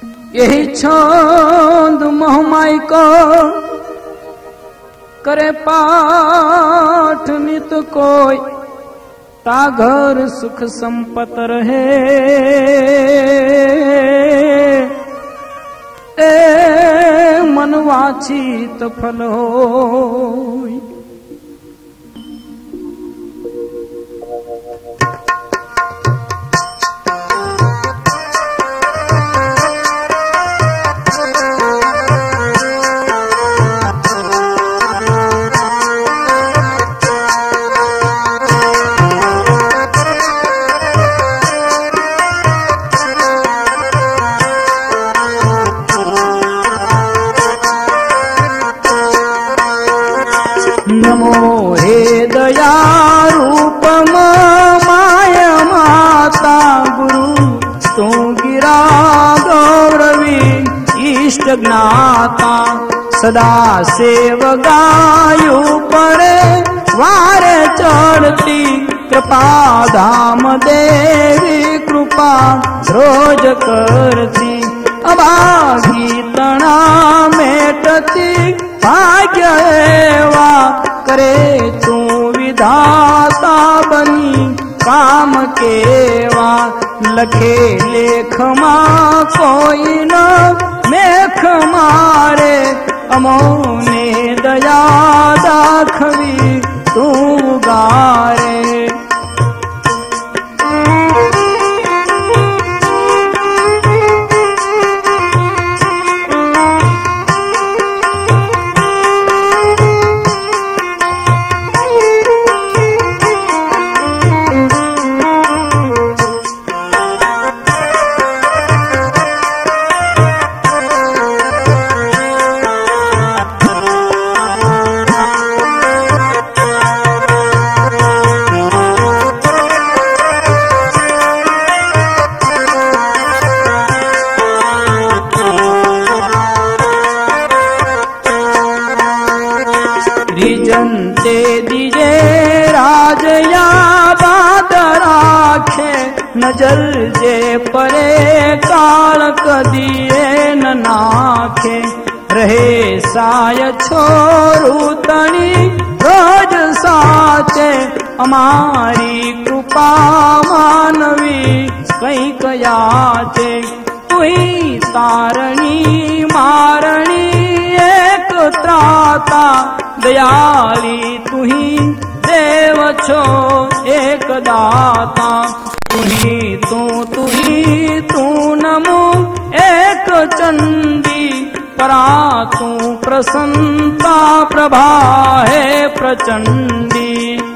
यही छंद मोहमाई को करे पाठ नित कोई, ता घर सुख संपत रहे। ए मन वांछित फल होय। नमो हे दया रूपम माया माता गुरु, तू गिरा गौरवी इष्ट ज्ञाता। सदा सेव गायु पर वारे चढ़ती, कृपा धाम देवी कृपा रोज करती। अभागी तना मेटती भाग्य एवा, करे तू विधाता बनी काम केवा। लखे लेख मां कोई न मेख मारे, अमोने दया दाखवी तू गारे। रिजनते दीजे राजया बात राखे, नजर जे परे काल कदिए न नाखे। रहे साय छोरू तणी रोज साचे, हमारी कृपा मानवी कई कयाचे। तुही तारणी मारणी एक त्राता, दयाली तुही देव छो एक दाता। तुही तू नमो एक चंडी, परा तू प्रसन्नता प्रभा है प्रचंडी।